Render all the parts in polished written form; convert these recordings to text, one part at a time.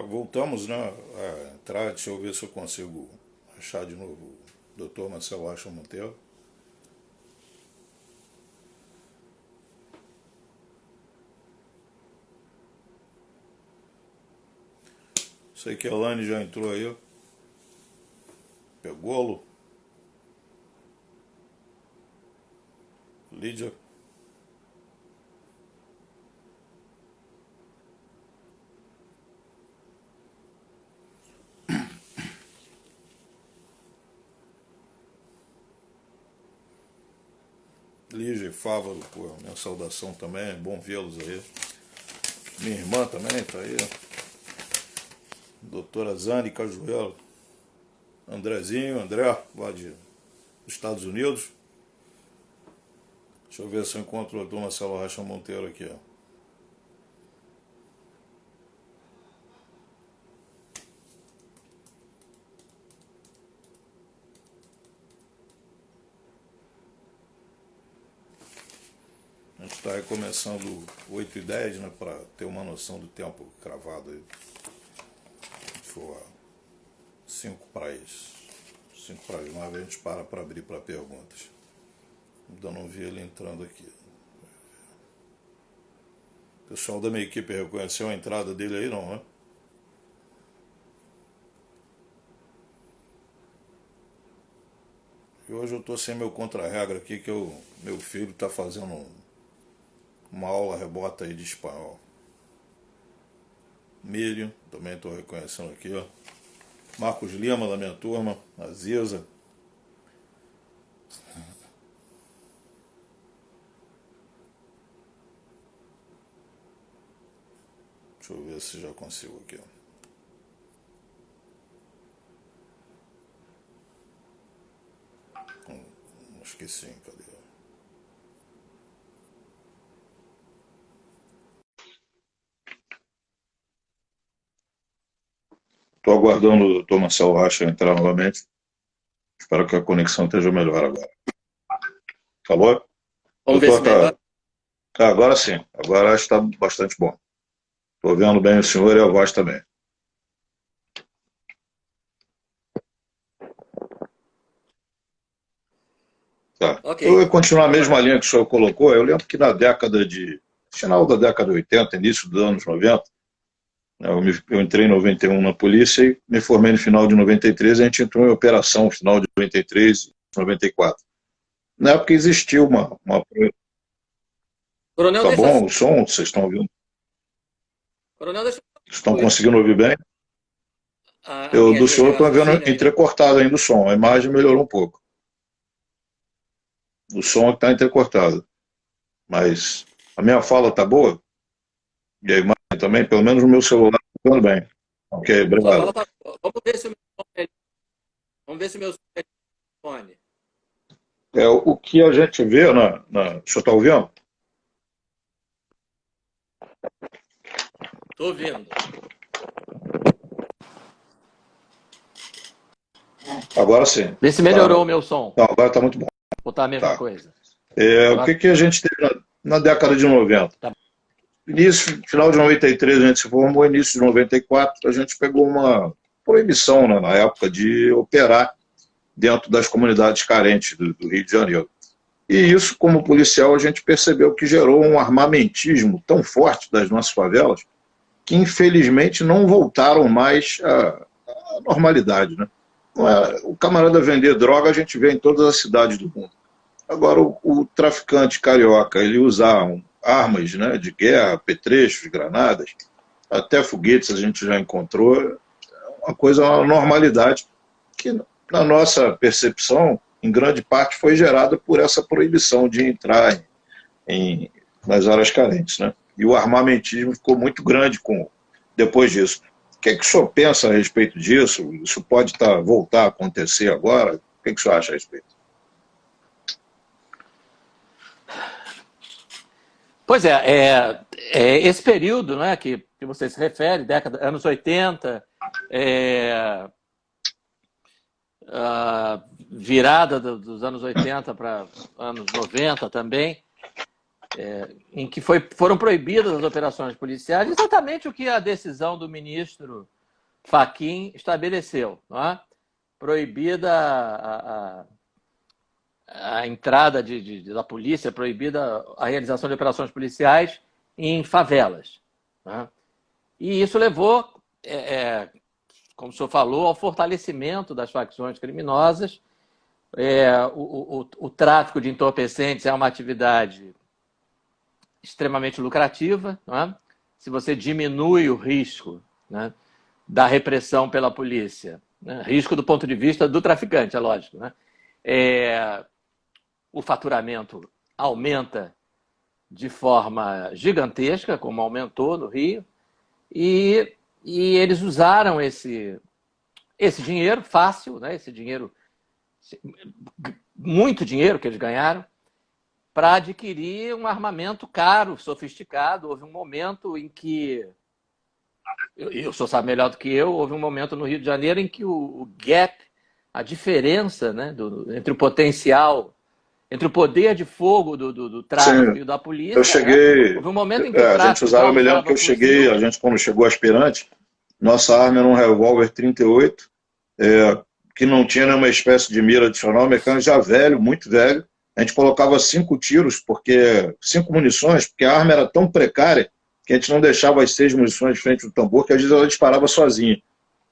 Voltamos, né, a entrar. Deixa eu ver se eu consigo achar de novo o Dr. Marcelo Rocha Monteiro. Sei que a Elane já entrou aí. Pegolo. Lídia. Lígia e Fávaro, pô, minha saudação também. Bom vê-los aí. Minha irmã também tá aí. Doutora Zane Cajuelo. Andrezinho, André, lá dos Estados Unidos. Deixa eu ver se eu encontro o Dr. Marcelo Rocha Monteiro aqui, ó. A gente está começando 8h10, né, para ter uma noção do tempo cravado aí. For 5 para as 9, a gente para abrir para perguntas. Ainda não vi ele entrando aqui. O pessoal da minha equipe reconheceu a entrada dele aí, não, né? E hoje eu tô sem meu contra-regra aqui, que meu filho tá fazendo uma aula remota aí de espanhol. Miriam, também estou reconhecendo aqui, ó. Marcos Lima, da minha turma. Aziza. Deixa eu ver se já consigo aqui, ó. Acho que sim, cadê? Estou aguardando o Dr. Marcelo Rocha entrar novamente. Espero que a conexão esteja melhor agora. Falou? Vamos ver Doutor, se melhora. agora sim. Agora está bastante bom. Estou vendo bem o senhor e a voz também. Tá. Ok. Eu ia continuar a Vamos mesma lá. linha que o senhor colocou. Eu lembro que na final da década de 80, início dos anos 90, né, eu entrei em 91 na polícia e me formei no final de 93. A gente entrou em operação no final de 93 e 94. Na época existiu uma. Coronel, Tá deixa. bom o som? Vocês estão ouvindo? Coronel, deixa Estão eu. conseguindo ouvir bem? A Eu minha do linha de senhor estou vendo raciocínio ainda. entrecortado ainda o som. A imagem melhorou um pouco. O som está entrecortado. Mas a minha fala está boa? E a imagem também? Pelo menos o meu celular está falando bem. Ok, Sua obrigado. fala tá. Vamos ver se o meu som vamos ver se o meu som é telefone. É, o que a gente vê o senhor está ouvindo? Tô ouvindo. Agora sim. Vê se Tá, melhorou o meu som. não, agora está muito bom. Ou tá a mesma Tá. coisa? O Agora que a gente teve na década de 90? tá. Final de 93 a gente se formou, início de 94 a gente pegou uma proibição, né, na época de operar dentro das comunidades carentes do Rio de Janeiro. E isso, como policial, a gente percebeu que gerou um armamentismo tão forte das nossas favelas que, infelizmente, não voltaram mais à normalidade. Né? Não é, o camarada vender droga a gente vê em todas as cidades do mundo. Agora, o traficante carioca, ele usar armas, né, de guerra, apetrechos, granadas, até foguetes a gente já encontrou, uma coisa, uma normalidade que, na nossa percepção, em grande parte foi gerada por essa proibição de entrar nas áreas carentes. Né? E o armamentismo ficou muito grande depois disso. O que o senhor pensa a respeito disso? Isso pode voltar a acontecer agora? O que o senhor acha a respeito? Pois é esse período, né, que você se refere, anos 80, é, virada dos anos 80 para anos 90 também, em que foram proibidas as operações policiais, exatamente o que a decisão do ministro Fachin estabeleceu, não é? Proibida a entrada da polícia, proibida a realização de operações policiais em favelas, né? E isso levou, como o senhor falou, ao fortalecimento das facções criminosas. O tráfico de entorpecentes é uma atividade extremamente lucrativa, não é? Se você diminui o risco, né, da repressão pela polícia, né, risco do ponto de vista do traficante, é lógico, né, o faturamento aumenta de forma gigantesca, como aumentou no Rio, e eles usaram esse dinheiro fácil, né, esse dinheiro, muito dinheiro que eles ganharam, para adquirir um armamento caro, sofisticado. Houve um momento em que, o senhor sabe melhor do que eu, houve um momento no Rio de Janeiro em que o gap, a diferença, né, entre o potencial, entre o poder de fogo do tráfico, sim, e da polícia. Eu cheguei. Né? Houve um momento em que a gente usava, eu me lembro que eu cheguei, a gente quando chegou aspirante, nossa arma era um revólver 38, que não tinha nenhuma espécie de mira adicional, mecânico já velho, muito velho. A gente colocava 5 tiros, 5 munições, porque a arma era tão precária que a gente não deixava as 6 munições de frente do tambor, que às vezes ela disparava sozinha.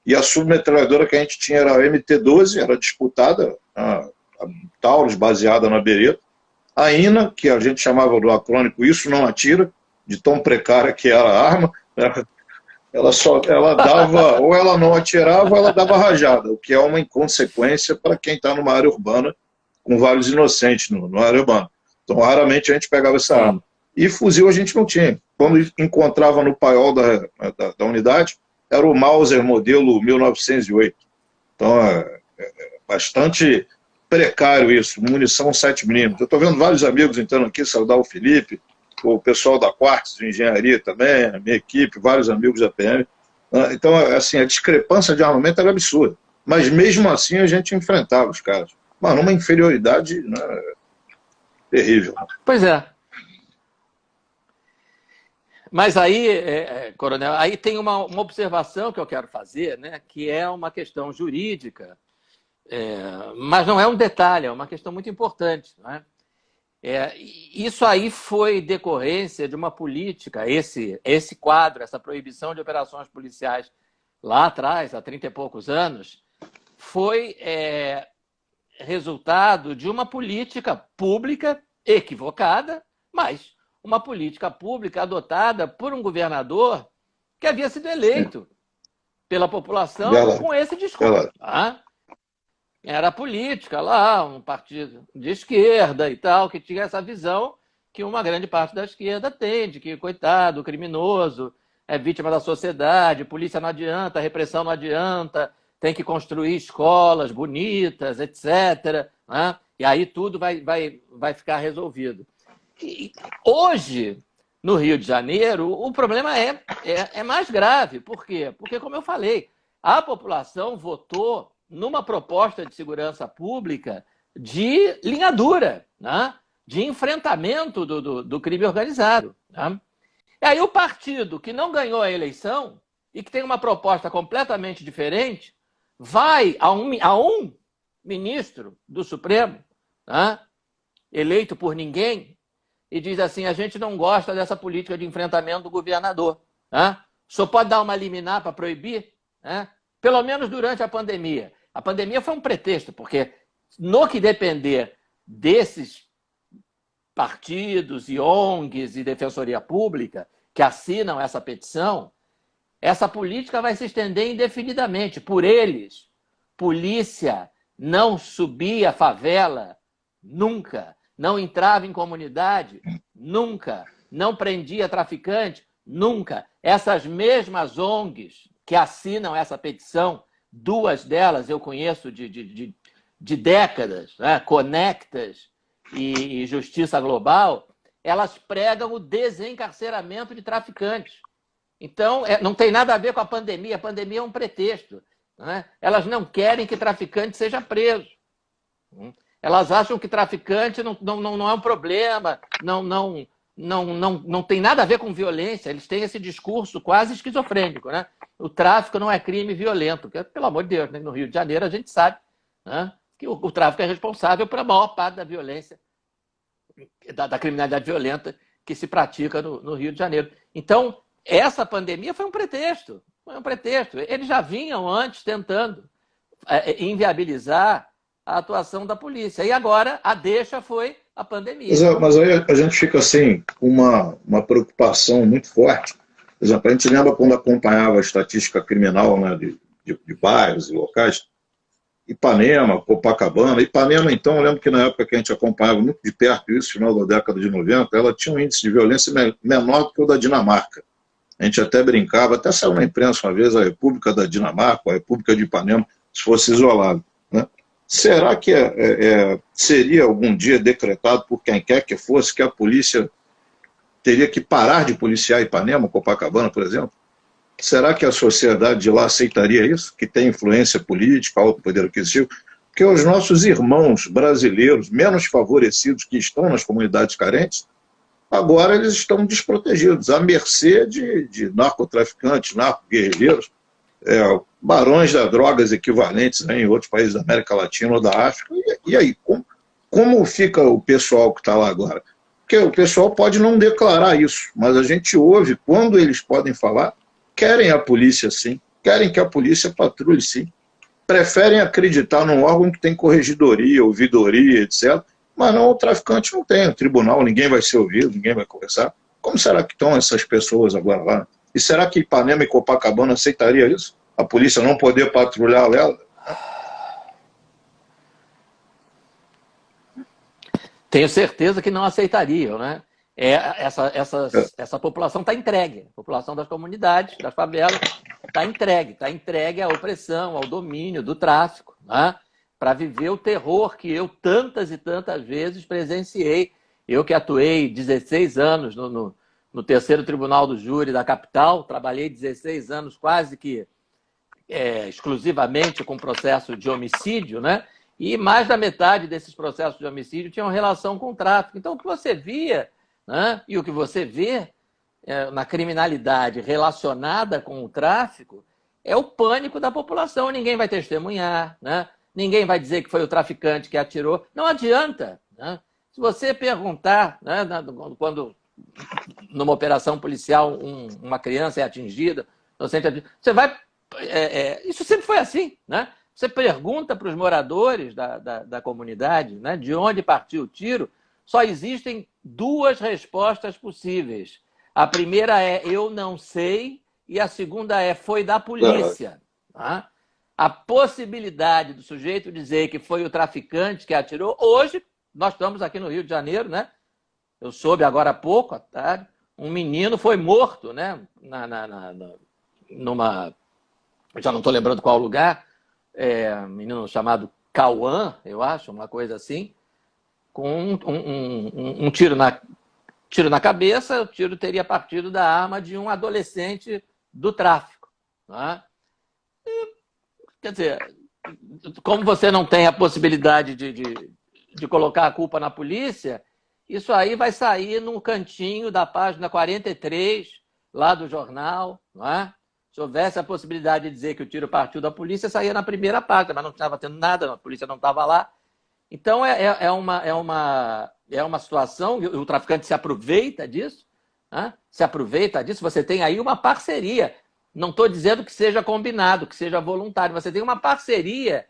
E a submetralhadora que a gente tinha era a MT-12, era disputada, a Taurus, baseada na Beretta. A INA, que a gente chamava do acrônico Isso Não Atira, de tão precária que era a arma, ela dava, ou ela não atirava, ou ela dava rajada, o que é uma inconsequência para quem está numa área urbana, com vários inocentes no área urbana. Então, raramente a gente pegava essa arma. E fuzil a gente não tinha. Quando encontrava no paiol da unidade, era o Mauser modelo 1908. Então, é bastante precário isso, munição 7mm. Eu estou vendo vários amigos entrando aqui, saudar o Felipe, o pessoal da Quartz de Engenharia também, a minha equipe, vários amigos da PM. Então, assim, a discrepância de armamento era absurda. Mas mesmo assim a gente enfrentava os caras. Mano, uma inferioridade, né, terrível. Pois é. Mas aí, Coronel, aí tem uma observação que eu quero fazer, né, que é uma questão jurídica, mas não é um detalhe, é uma questão muito importante. Não é? Isso aí foi decorrência de uma política, esse quadro, essa proibição de operações policiais lá atrás, há 30 e poucos anos, foi resultado de uma política pública equivocada, mas uma política pública adotada por um governador que havia sido eleito pela população com esse discurso. Tá? Era política lá, um partido de esquerda e tal, que tinha essa visão que uma grande parte da esquerda tem, de que, coitado, o criminoso é vítima da sociedade, polícia não adianta, repressão não adianta, tem que construir escolas bonitas, etc. Né? E aí tudo vai ficar resolvido. E hoje, no Rio de Janeiro, o problema é mais grave. Por quê? Porque, como eu falei, a população votou numa proposta de segurança pública de linha dura, né? De enfrentamento do crime organizado. Né? E aí o partido que não ganhou a eleição e que tem uma proposta completamente diferente vai a um ministro do Supremo, né, eleito por ninguém, e diz assim: a gente não gosta dessa política de enfrentamento do governador. Né? O senhor pode dar uma liminar para proibir? Né? Pelo menos durante a pandemia. A pandemia foi um pretexto, porque no que depender desses partidos e ONGs e Defensoria Pública que assinam essa petição, essa política vai se estender indefinidamente. Por eles, polícia não subia a favela nunca, não entrava em comunidade nunca, não prendia traficante nunca. Essas mesmas ONGs que assinam essa petição, 2 delas eu conheço de décadas, né? Conectas e Justiça Global, elas pregam o desencarceramento de traficantes. Então, não tem nada a ver com a pandemia é um pretexto. Né? Elas não querem que traficante seja preso. Elas acham que traficante não é um problema, não não tem nada a ver com violência, eles têm esse discurso quase esquizofrênico, né? O tráfico não é crime violento, porque, pelo amor de Deus, né? No Rio de Janeiro a gente sabe, né, que o tráfico é responsável por a maior parte da violência, da criminalidade violenta que se pratica no Rio de Janeiro. Então, essa pandemia foi um pretexto. Foi um pretexto. Eles já vinham antes tentando inviabilizar a atuação da polícia. E agora a deixa foi a pandemia. Mas aí a gente fica assim, com uma preocupação muito forte. Por exemplo, a gente lembra quando acompanhava a estatística criminal, né, de bairros e locais, Ipanema, Copacabana. Ipanema, então, eu lembro que na época que a gente acompanhava muito de perto isso, final da década de 90, ela tinha um índice de violência menor do que o da Dinamarca. A gente até brincava, até saiu na imprensa uma vez a República da Dinamarca, a República de Ipanema, se fosse isolado, né? Será que seria algum dia decretado por quem quer que fosse que a polícia teria que parar de policiar Ipanema, Copacabana, por exemplo? Será que a sociedade de lá aceitaria isso? Que tem influência política, alto poder aquisitivo? Porque os nossos irmãos brasileiros menos favorecidos que estão nas comunidades carentes, agora eles estão desprotegidos, à mercê de narcotraficantes, narco-guerrilheiros, barões das drogas equivalentes, né, em outros países da América Latina ou da África. E aí, como fica o pessoal que está lá agora? Porque o pessoal pode não declarar isso, mas a gente ouve, quando eles podem falar, querem a polícia sim, querem que a polícia patrulhe sim, preferem acreditar num órgão que tem corregedoria, ouvidoria, etc., mas não, o traficante não tem, o tribunal, ninguém vai ser ouvido, ninguém vai conversar. Como será que estão essas pessoas agora lá? E será que Ipanema e Copacabana aceitaria isso? A polícia não poder patrulhar ela? Tenho certeza que não aceitariam, né? Essa população está entregue, a população das comunidades, das favelas, está entregue à opressão, ao domínio do tráfico, né? Para viver o terror que eu tantas e tantas vezes presenciei. Eu que atuei 16 anos no terceiro tribunal do júri da capital, trabalhei 16 anos quase que exclusivamente com processo de homicídio, né? E mais da metade desses processos de homicídio tinham relação com o tráfico. Então, o que você via, né, e o que você vê na criminalidade relacionada com o tráfico é o pânico da população. Ninguém vai testemunhar, né? Ninguém vai dizer que foi o traficante que atirou. Não adianta, né? Se você perguntar, né, quando numa operação policial uma criança é atingida, você vai... isso sempre foi assim, né? Você pergunta para os moradores da comunidade, né, de onde partiu o tiro, só existem duas respostas possíveis. A primeira é eu não sei e a segunda é foi da polícia. Tá? A possibilidade do sujeito dizer que foi o traficante que atirou, hoje, nós estamos aqui no Rio de Janeiro, né? Eu soube agora há pouco, à tarde, um menino foi morto, né? Numa... já não estou lembrando qual lugar, um menino chamado Cauã, eu acho, uma coisa assim, com um tiro na cabeça. O tiro teria partido da arma de um adolescente do tráfico. Né? Quer dizer, como você não tem a possibilidade de colocar a culpa na polícia, isso aí vai sair num cantinho da página 43, lá do jornal, não é? Se houvesse a possibilidade de dizer que o tiro partiu da polícia, saía na primeira página, mas não estava tendo nada, a polícia não estava lá. Então, é uma situação, e o traficante se aproveita disso, né? Se aproveita disso, você tem aí uma parceria. Não estou dizendo que seja combinado, que seja voluntário, você tem uma parceria,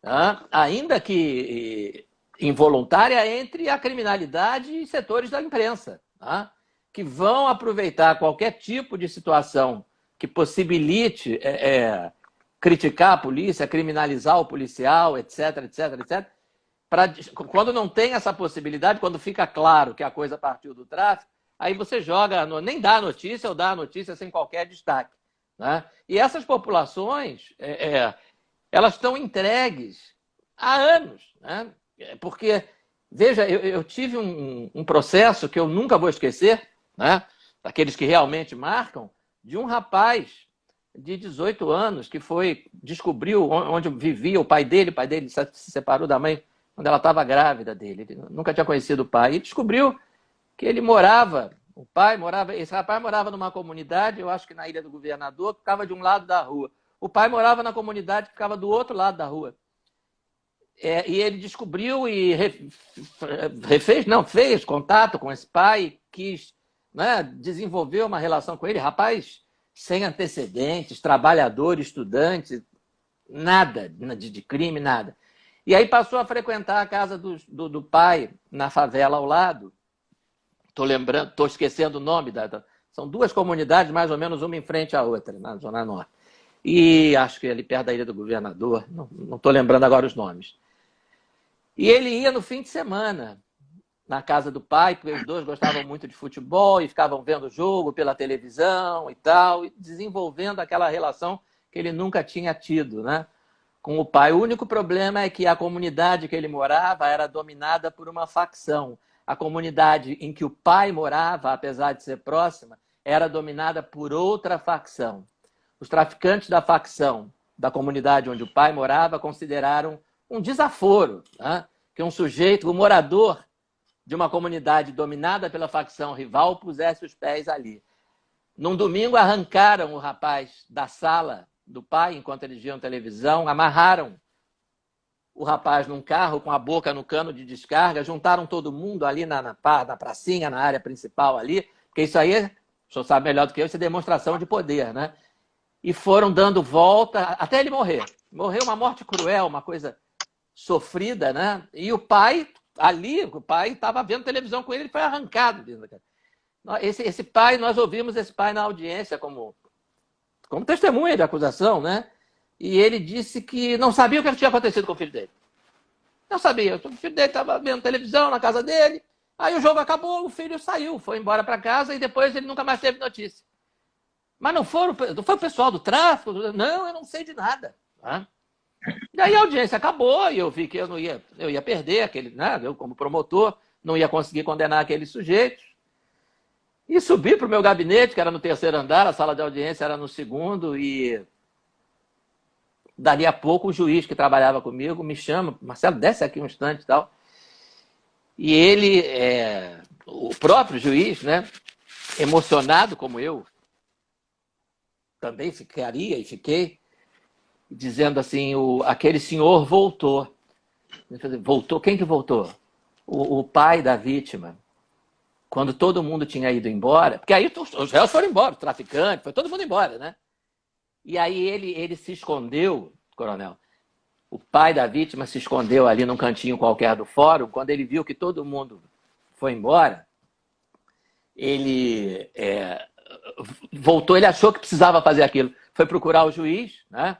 né? Ainda que involuntária, entre a criminalidade e setores da imprensa, né? Que vão aproveitar qualquer tipo de situação que possibilite criticar a polícia, criminalizar o policial, etc, etc, etc. Quando não tem essa possibilidade, quando fica claro que a coisa partiu do tráfico, aí você joga, nem dá a notícia ou dá a notícia sem qualquer destaque. Né? E essas populações, elas estão entregues há anos. Né? Porque, veja, eu tive um processo que eu nunca vou esquecer, né? Daqueles que realmente marcam, de um rapaz de 18 anos que descobriu onde vivia o pai dele se separou da mãe quando ela estava grávida dele. Ele nunca tinha conhecido o pai. E descobriu que ele morava, esse rapaz morava numa comunidade, eu acho que na Ilha do Governador, que ficava de um lado da rua. O pai morava na comunidade que ficava do outro lado da rua. E ele descobriu e fez contato com esse pai, quis, né, desenvolver uma relação com ele. Rapaz sem antecedentes, trabalhador, estudante, nada de crime, nada. E aí passou a frequentar a casa do pai na favela ao lado. Estou esquecendo o nome. São duas comunidades, mais ou menos, uma em frente à outra, na Zona Norte. E acho que ali perto da Ilha do Governador, não estou lembrando agora os nomes. E ele ia no fim de semana na casa do pai, porque os dois gostavam muito de futebol e ficavam vendo o jogo pela televisão e tal, e desenvolvendo aquela relação que ele nunca tinha tido, né, com o pai. O único problema é que a comunidade que ele morava era dominada por uma facção. A comunidade em que o pai morava, apesar de ser próxima, era dominada por outra facção. Os traficantes da facção da comunidade onde o pai morava consideraram um desaforo, né, que um sujeito, um morador de uma comunidade dominada pela facção rival, pusesse os pés ali. Num domingo, arrancaram o rapaz da sala do pai, enquanto eles viam televisão, amarraram o rapaz num carro com a boca no cano de descarga, juntaram todo mundo ali na pracinha, na área principal ali, porque isso aí, o senhor sabe melhor do que eu, isso é demonstração de poder, né? E foram dando volta até ele morrer. Morreu uma morte cruel, uma coisa sofrida, né? E o pai... Ali, o pai estava vendo televisão com ele, ele foi arrancado. Esse pai, nós ouvimos esse pai na audiência como testemunha de acusação, né? E ele disse que não sabia o que tinha acontecido com o filho dele. Não sabia. O filho dele estava vendo televisão na casa dele, aí o jogo acabou, o filho saiu, foi embora para casa e depois ele nunca mais teve notícia. Mas não foi o pessoal do tráfico? Não, eu não sei de nada. Tá? E aí a audiência acabou e eu vi que eu ia perder aquele, né? Eu, como promotor, não ia conseguir condenar aqueles sujeitos. E subi para o meu gabinete, que era no terceiro andar, a sala de audiência era no segundo, e dali a pouco o juiz que trabalhava comigo me chama, Marcelo, desce aqui um instante e tal. E ele, o próprio juiz, né, emocionado como eu, também ficaria e fiquei, dizendo assim, aquele senhor voltou. Voltou? Quem que voltou? O pai da vítima. Quando todo mundo tinha ido embora, porque aí os réus foram embora, o traficante, foi todo mundo embora, né? E aí ele se escondeu, coronel, o pai da vítima se escondeu ali num cantinho qualquer do fórum. Quando ele viu que todo mundo foi embora, ele voltou, ele achou que precisava fazer aquilo. Foi procurar o juiz, né?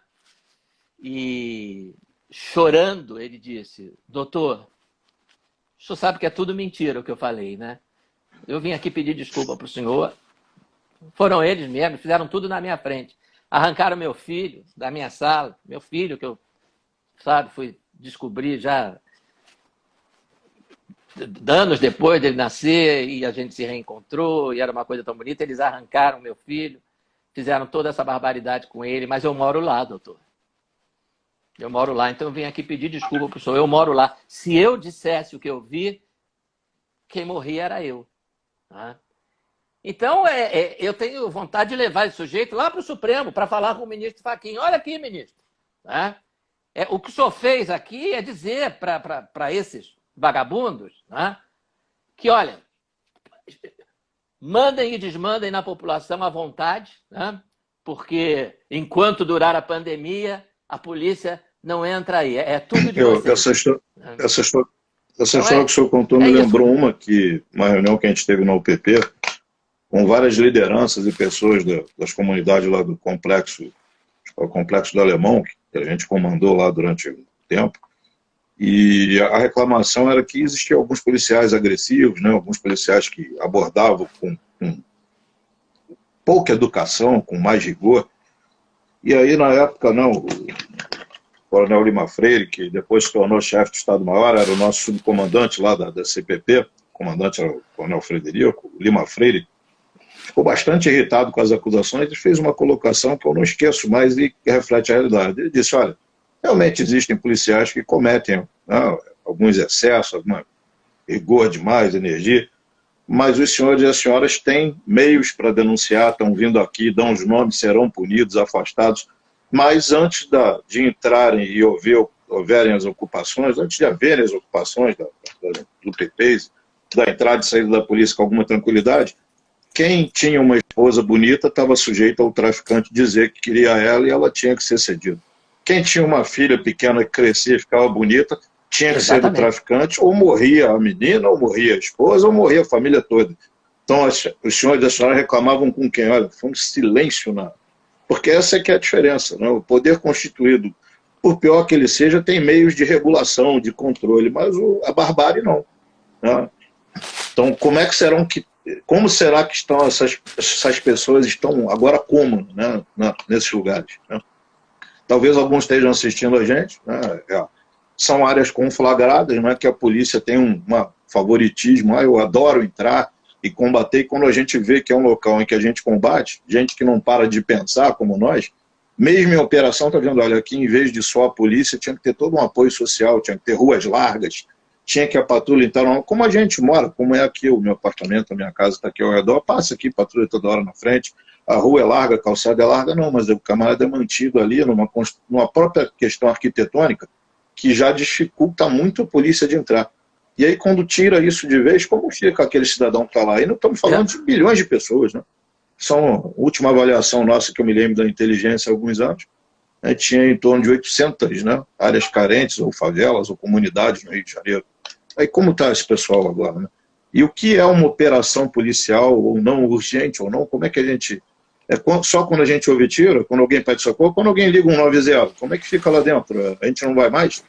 E chorando, ele disse, doutor, o senhor sabe que é tudo mentira o que eu falei, né? Eu vim aqui pedir desculpa para o senhor. Foram eles mesmos, fizeram tudo na minha frente. Arrancaram meu filho da minha sala, meu filho que eu, fui descobrir já anos depois dele nascer e a gente se reencontrou e era uma coisa tão bonita. Eles arrancaram meu filho, fizeram toda essa barbaridade com ele, mas eu moro lá, doutor. Eu moro lá, então eu vim aqui pedir desculpa para o senhor. Eu moro lá. Se eu dissesse o que eu vi, quem morria era eu. Tá? Então, eu tenho vontade de levar esse sujeito lá para o Supremo para falar com o ministro Fachin. Olha aqui, ministro. Tá? O que o senhor fez aqui é dizer para esses vagabundos, tá? Que, olha, mandem e desmandem na população à vontade, tá? Porque enquanto durar a pandemia, a polícia não entra aí. É tudo de vocês. Essa história que o senhor contou me lembrou uma reunião que a gente teve na UPP, com várias lideranças e pessoas das comunidades lá do complexo, o complexo do Alemão, que a gente comandou lá durante um tempo, e a reclamação era que existiam alguns policiais agressivos, né, alguns policiais que abordavam com pouca educação, com mais rigor, e aí na época o Coronel Lima Freire, que depois se tornou chefe de Estado-Maior, era o nosso subcomandante lá da CPP, o comandante era o Coronel Frederico, Lima Freire, ficou bastante irritado com as acusações e fez uma colocação que eu não esqueço mais e que reflete a realidade. Ele disse, olha, realmente existem policiais que cometem alguns excessos, rigor demais, energia, mas os senhores e as senhoras têm meios para denunciar, estão vindo aqui, dão os nomes, serão punidos, afastados, mas antes de entrarem e houverem as ocupações, antes de haverem as ocupações do PP, da entrada e saída da polícia com alguma tranquilidade, quem tinha uma esposa bonita estava sujeito ao traficante dizer que queria ela e ela tinha que ser cedida. Quem tinha uma filha pequena que crescia e ficava bonita, tinha que ser do traficante, ou morria a menina, ou morria a esposa, ou morria a família toda. Então, os senhores e as senhoras reclamavam com quem? Olha, foi um silêncio, porque essa é que é a diferença. Né? O poder constituído, por pior que ele seja, tem meios de regulação, de controle, mas a barbárie não. Né? Então, como será que estão essas pessoas estão agora nesses lugares? Né? Talvez alguns estejam assistindo a gente, né? São áreas conflagradas, né? Que a polícia tem um favoritismo, eu adoro entrar e combater, e quando a gente vê que é um local em que a gente combate, gente que não para de pensar como nós, mesmo em operação, está vendo, olha, aqui em vez de só a polícia, tinha que ter todo um apoio social, tinha que ter ruas largas, tinha que a patrulha, então, como a gente mora, como é aqui o meu apartamento, a minha casa está aqui ao redor, passa aqui, patrulha toda hora na frente, a rua é larga, a calçada é larga, não, mas o camarada é mantido ali numa própria questão arquitetônica que já dificulta muito a polícia de entrar. E aí, quando tira isso de vez, como fica aquele cidadão que está lá? E não estamos falando de bilhões de pessoas, né? A última avaliação nossa, que eu me lembro da inteligência há alguns anos, né, tinha em torno de 800 áreas carentes, ou favelas, ou comunidades no Rio de Janeiro. Aí como está esse pessoal agora? Né? E o que é uma operação policial, ou não, urgente, ou não? Como é que a gente... só quando a gente ouve tiro, quando alguém pede socorro, quando alguém liga 190, como é que fica lá dentro? A gente não vai mais?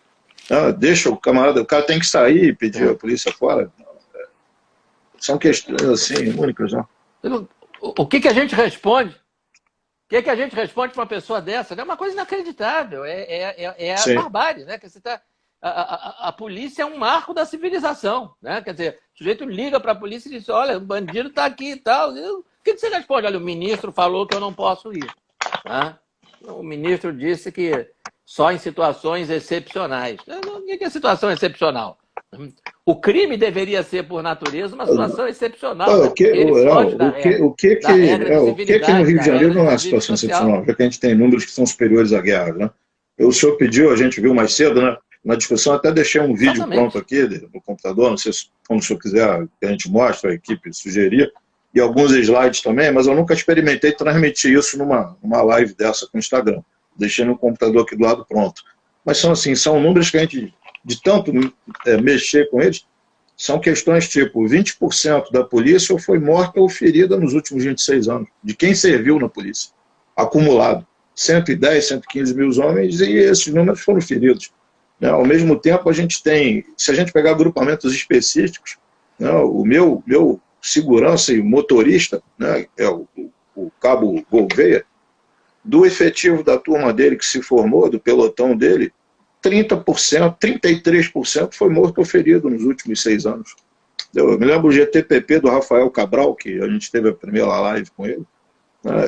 Deixa o camarada, o cara tem que sair e pedir a polícia fora. São questões assim, únicas. Não? O que a gente responde? O que a gente responde para uma pessoa dessa? É uma coisa inacreditável, é a barbárie, né? Que você tá, a polícia é um marco da civilização, né? Quer dizer, o sujeito liga para a polícia e diz, olha, o bandido está aqui e tal. O que você responde? Olha, o ministro falou que eu não posso ir. Né? O ministro disse que só em situações excepcionais. O que é situação excepcional? O crime deveria ser, por natureza, uma situação excepcional. O que no Rio de Janeiro não é uma situação excepcional, já que a gente tem números que são superiores à guerra. Né? O senhor pediu, a gente viu mais cedo, né? Na discussão, até deixei um vídeo pronto aqui no computador, não sei se como o senhor quiser que a gente mostre, a equipe sugerir, e alguns slides também, mas eu nunca experimentei transmitir isso numa live dessa com o Instagram. Deixei no computador aqui do lado pronto. Mas são números que a gente, de tanto mexer com eles, são questões tipo 20% da polícia ou foi morta ou ferida nos últimos 26 anos, de quem serviu na polícia, acumulado. 110, 115 mil homens e esses números foram feridos. Né? Ao mesmo tempo, a gente tem, se a gente pegar agrupamentos específicos, né, o meu segurança e motorista, né, é o cabo Gouveia, do efetivo da turma dele que se formou, do pelotão dele, 30%, 33% foi morto ou ferido nos últimos 6 anos. Eu me lembro o GTPP do Rafael Cabral, que a gente teve a primeira live com ele, né,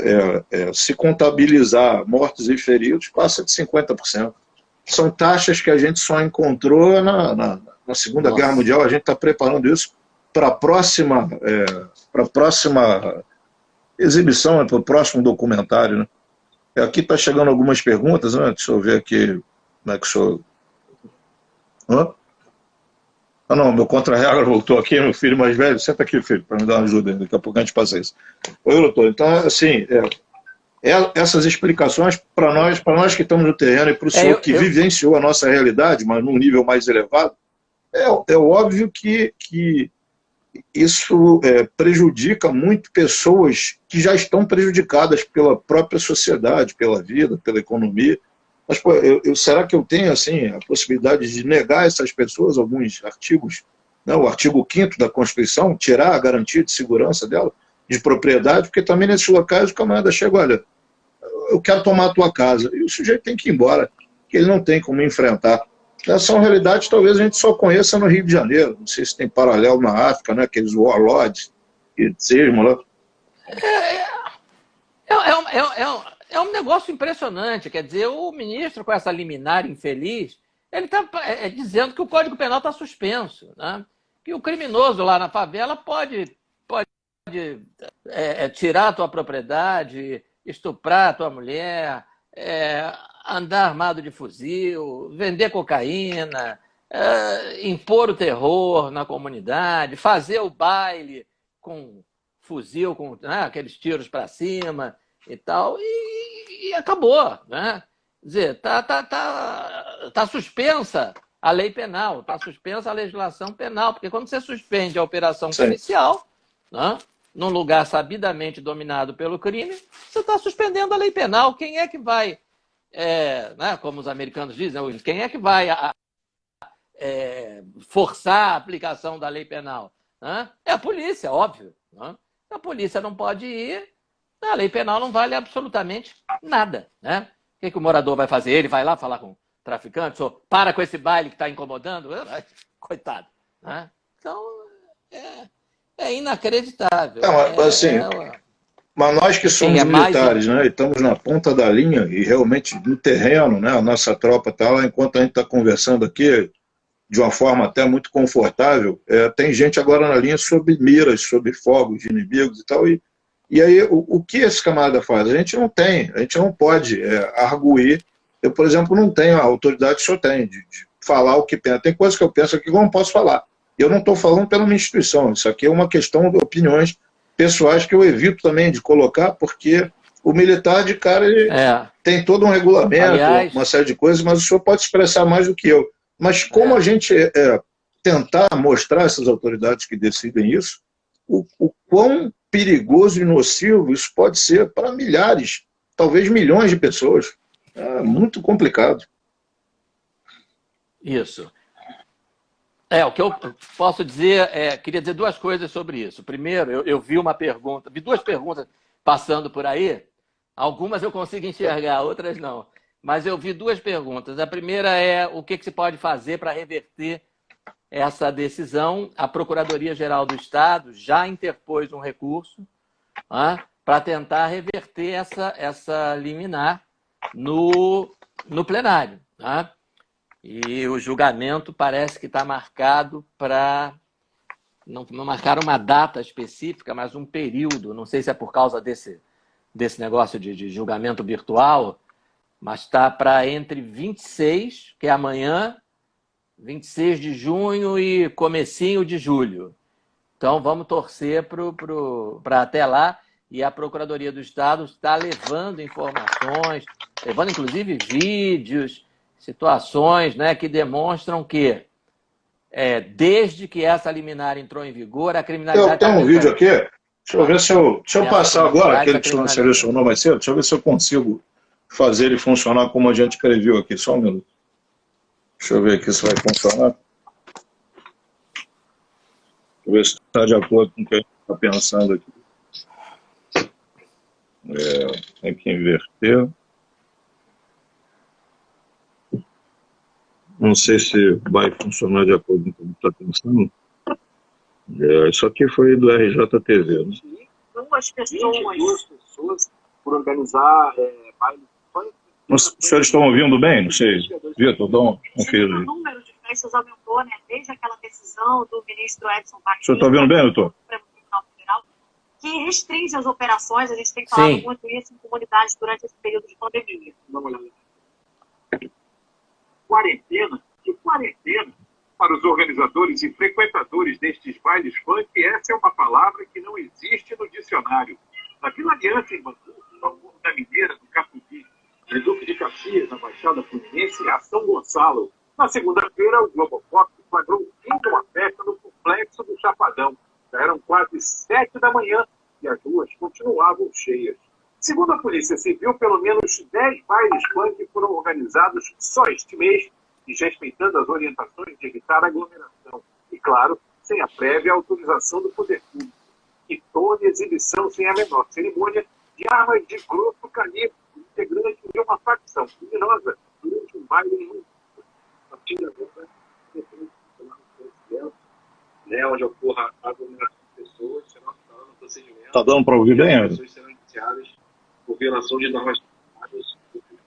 se contabilizar mortos e feridos, passa de 50%. São taxas que a gente só encontrou na Segunda Guerra Mundial, a gente está preparando isso para a próxima exibição, para o próximo documentário. Né? Aqui está chegando algumas perguntas, né? Deixa eu ver aqui como é que o senhor... não, meu contra-regra voltou aqui, meu filho mais velho, senta aqui, filho, para me dar uma ajuda, daqui a pouco a gente passa isso. Oi, doutor, então, assim, essas explicações, para nós que estamos no terreno e para o senhor que vivenciou a nossa realidade, mas num nível mais elevado, é óbvio que isso prejudica muito pessoas que já estão prejudicadas pela própria sociedade, pela vida, pela economia. Mas pô, será que eu tenho assim, a possibilidade de negar a essas pessoas alguns artigos? Né, o artigo 5º da Constituição, tirar a garantia de segurança dela, de propriedade, porque também nesses locais o camarada chega, olha, eu quero tomar a tua casa, e o sujeito tem que ir embora, que ele não tem como enfrentar. Essas são realidades que talvez a gente só conheça no Rio de Janeiro, não sei se tem paralelo na África, né, aqueles warlords, que sejam lá. É um negócio impressionante, quer dizer, o ministro com essa liminar infeliz, ele está dizendo que o Código Penal está suspenso, né? Que o criminoso lá na favela pode tirar a tua propriedade, estuprar a tua mulher, andar armado de fuzil, vender cocaína, impor o terror na comunidade, fazer o baile com fuzil, com aqueles tiros para cima e tal, e acabou, né? Quer dizer, tá suspensa a lei penal, está suspensa a legislação penal, porque quando você suspende a operação policial, né, num lugar sabidamente dominado pelo crime, você está suspendendo a lei penal. Quem é que vai, né, como os americanos dizem, quem é que vai forçar a aplicação da lei penal? Né? É a polícia, óbvio. Né? A polícia não pode ir, a lei penal não vale absolutamente nada. Né? O que o morador vai fazer? Ele vai lá falar com traficantes, ou para com esse baile que está incomodando? Coitado. Né? Então, é inacreditável. Mas nós que somos militares, né, e estamos na ponta da linha e realmente no terreno, né, a nossa tropa está lá, enquanto a gente está conversando aqui, de uma forma até muito confortável, tem gente agora na linha sob miras, sob fogos de inimigos e tal, e aí o que esse camarada faz? A gente não pode arguir. Eu, por exemplo, não tenho a autoridade que o senhor tem de falar o que pensa. Tem coisas que eu penso aqui que eu não posso falar. Eu não estou falando pela minha instituição. Isso aqui é uma questão de opiniões pessoais que eu evito também de colocar, porque o militar, de cara, ele tem todo um regulamento, aliás, uma série de coisas, mas o senhor pode expressar mais do que eu. Mas como a gente tentar mostrar a essas autoridades que decidem isso, o quão perigoso e nocivo isso pode ser para milhares, talvez milhões de pessoas. É muito complicado. Isso. O que eu posso dizer queria dizer duas coisas sobre isso. Primeiro, eu vi duas perguntas passando por aí. Algumas eu consigo enxergar, outras não. Mas eu vi duas perguntas. A primeira é o que se pode fazer para reverter essa decisão. A Procuradoria-Geral do Estado já interpôs um recurso para tentar reverter essa liminar no plenário. Tá? E o julgamento parece que está marcado para... Não marcaram uma data específica, mas um período. Não sei se é por causa desse negócio de julgamento virtual, mas está para entre 26, que é amanhã, 26 de junho e comecinho de julho. Então, vamos torcer para até lá. E a Procuradoria do Estado está levando informações, levando inclusive vídeos, situações, né, que demonstram que, desde que essa liminar entrou em vigor, a criminalidade... Eu tenho um vídeo aqui, deixa eu ver se eu passar agora, aquele que o senhor selecionou mais cedo, deixa eu ver se eu consigo fazer ele funcionar como a gente previu aqui, só um minuto. Deixa eu ver aqui se vai funcionar. Deixa eu ver se está de acordo com o que a gente está pensando aqui. Tem que inverter. Não sei se vai funcionar de acordo com o que está pensando. Isso aqui foi do RJTV. Né? Duas pessoas por organizar baile. Os senhores estão ouvindo bem? Não sei. Vitor, dá um confiro. O número de festas aumentou, né? Desde aquela decisão do ministro Edson Fachin. O senhor está ouvindo bem, doutor? Que restringe as operações. A gente tem falado muito isso em comunidades durante esse período de pandemia. Dá uma olhada. Quarentena? Que quarentena? Para os organizadores e frequentadores destes bailes funk, essa é uma palavra que não existe no dicionário. Na Vila Aliança, em Bangu, no Morro da Mineira, no Capivari, no Duque de Caxias, na Baixada Fluminense e a São Gonçalo. Na segunda-feira, o Globopop flagrou uma festa no Complexo do Chapadão. Já eram quase 7 da manhã e as ruas continuavam cheias. Segundo a Polícia Civil, pelo menos 10 bailes funk foram organizados só este mês, e respeitando as orientações de evitar aglomeração. E, claro, sem a prévia autorização do poder público. E toda exibição sem a menor cerimônia de armas de grosso calibre, integrantes de uma facção criminosa durante um baile em Rio. A partir de agora, né, onde ocorra a aglomeração de pessoas, será no procedimento. Está dando para ouvir bem? As pessoas serão iniciadas por violação de normas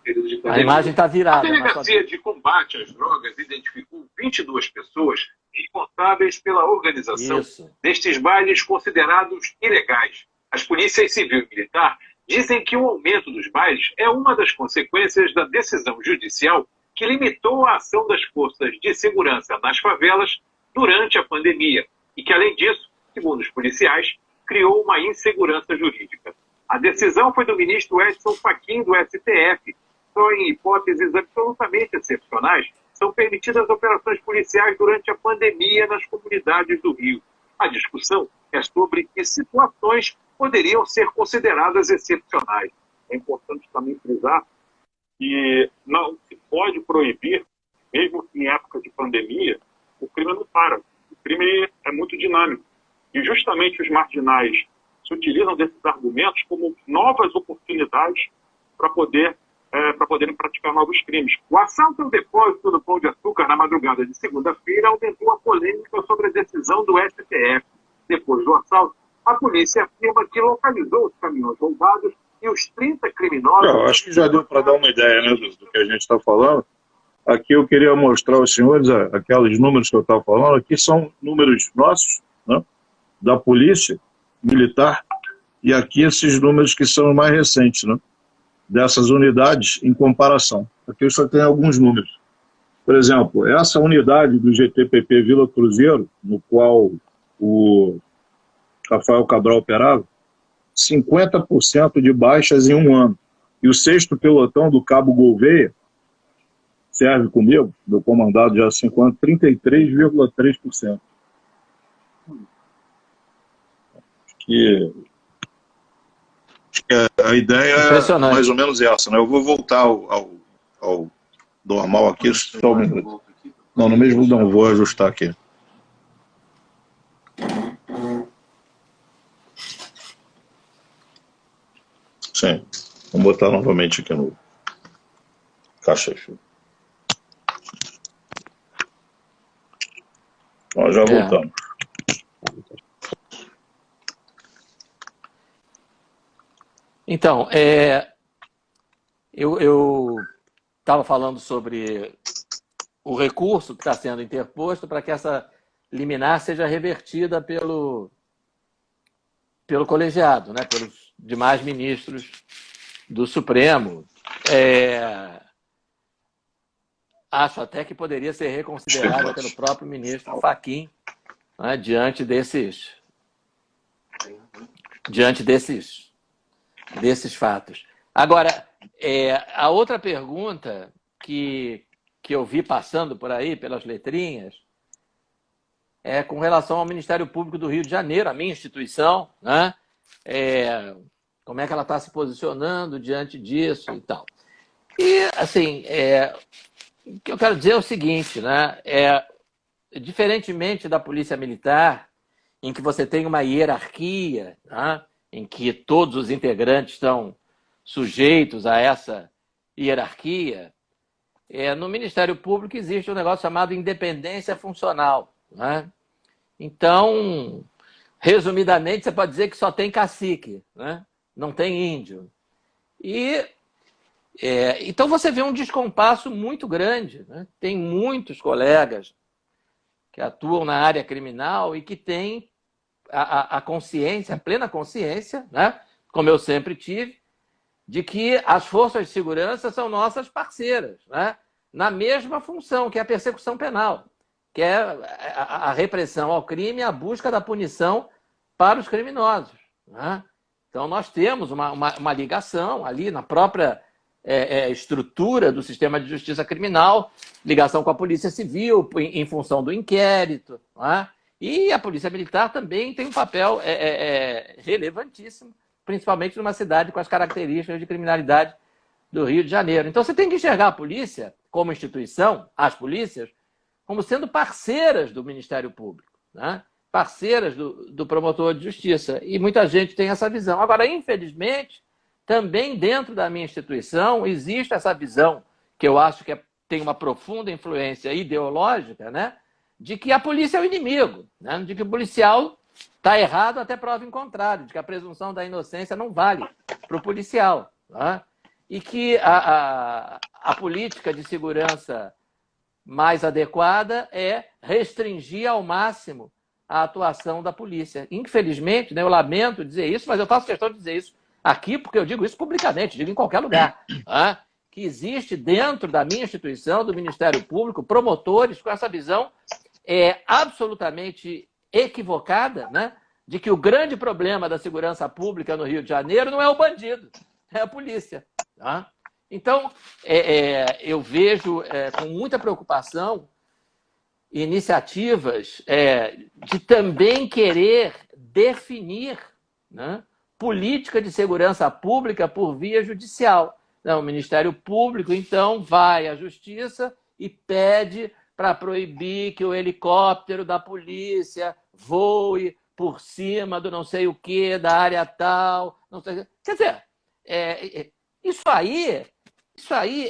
período de A pandemia. imagem está A virada. Delegacia de Combate às Drogas identificou 22 pessoas responsáveis pela organização destes bailes considerados ilegais. As polícias civil e militar dizem que o aumento dos bailes é uma das consequências da decisão judicial que limitou a ação das forças de segurança nas favelas durante a pandemia e que, além disso, segundo os policiais, criou uma insegurança jurídica. A decisão foi do ministro Edson Fachin, do STF. Só em hipóteses absolutamente excepcionais são permitidas operações policiais durante a pandemia nas comunidades do Rio. A discussão é sobre que situações poderiam ser consideradas excepcionais. É importante também frisar que não se pode proibir, mesmo em época de pandemia, o crime não para. O crime é muito dinâmico. E justamente os marginais se utilizam desses argumentos como novas oportunidades para poderem praticar novos crimes. O assalto ao depósito do Pão de Açúcar na madrugada de segunda-feira aumentou a polêmica sobre a decisão do STF. Depois do assalto, a polícia afirma que localizou os caminhões roubados e os 30 criminosos... Eu acho que já deu para dar uma ideia, né, do que a gente está falando. Aqui eu queria mostrar aos senhores aqueles números que eu estava falando. Aqui são números nossos, né, da polícia militar, e aqui esses números que são mais recentes, né, dessas unidades em comparação. Aqui eu só tenho alguns números. Por exemplo, essa unidade do GTPP Vila Cruzeiro, no qual o Rafael Cabral operava, 50% de baixas em um ano. E o 6º pelotão do Cabo Gouveia, serve comigo, meu comandado já há 5 anos, 33,3%. Acho que a ideia é mais ou menos essa, né? Eu vou voltar ao normal aqui, só um minuto. Não, no mesmo não, vou ajustar aqui. Sim, vamos botar novamente aqui no caixa. Ó, já voltamos. Então, eu estava falando sobre o recurso que está sendo interposto para que essa liminar seja revertida pelo colegiado, né, pelos demais ministros do Supremo. Acho até que poderia ser reconsiderada pelo próprio ministro Fachin, né, diante desses fatos. Agora, a outra pergunta que eu vi passando por aí, pelas letrinhas, é com relação ao Ministério Público do Rio de Janeiro, a minha instituição, né? Como é que ela está se posicionando diante disso e tal. E, assim, o que eu quero dizer é o seguinte, né? Diferentemente da Polícia Militar, em que você tem uma hierarquia, né, em que todos os integrantes estão sujeitos a essa hierarquia, no Ministério Público existe um negócio chamado independência funcional, né? Então, resumidamente, você pode dizer que só tem cacique, né? Não tem índio. Então você vê um descompasso muito grande, né? Tem muitos colegas que atuam na área criminal e que têm a consciência, a plena consciência, né? Como eu sempre tive, de que as forças de segurança são nossas parceiras, né? Na mesma função, que é a persecução penal, que é a repressão ao crime e a busca da punição para os criminosos, né? Então, nós temos uma ligação ali na própria estrutura do sistema de justiça criminal, ligação com a Polícia Civil em função do inquérito, né? E a Polícia Militar também tem um papel relevantíssimo, principalmente numa cidade com as características de criminalidade do Rio de Janeiro. Então, você tem que enxergar a polícia como instituição, as polícias, como sendo parceiras do Ministério Público, né? Parceiras do promotor de justiça. E muita gente tem essa visão. Agora, infelizmente, também dentro da minha instituição existe essa visão, que eu acho que tem uma profunda influência ideológica, né? De que a polícia é o inimigo, né? De que o policial está errado até prova em contrário, de que a presunção da inocência não vale para o policial, né? e que a política de segurança mais adequada é restringir ao máximo a atuação da polícia. Infelizmente, né, eu lamento dizer isso, mas eu faço questão de dizer isso aqui, porque eu digo isso publicamente, digo em qualquer lugar, que existe dentro da minha instituição, do Ministério Público, promotores com essa visão absolutamente equivocada, né, de que o grande problema da segurança pública no Rio de Janeiro não é o bandido, é a polícia. Tá? Então, eu vejo com muita preocupação iniciativas de também querer definir, né, política de segurança pública por via judicial. Não, o Ministério Público, então, vai à Justiça e pede para proibir que o helicóptero da polícia voe por cima do não sei o que, da área tal. Não sei... Quer dizer, isso aí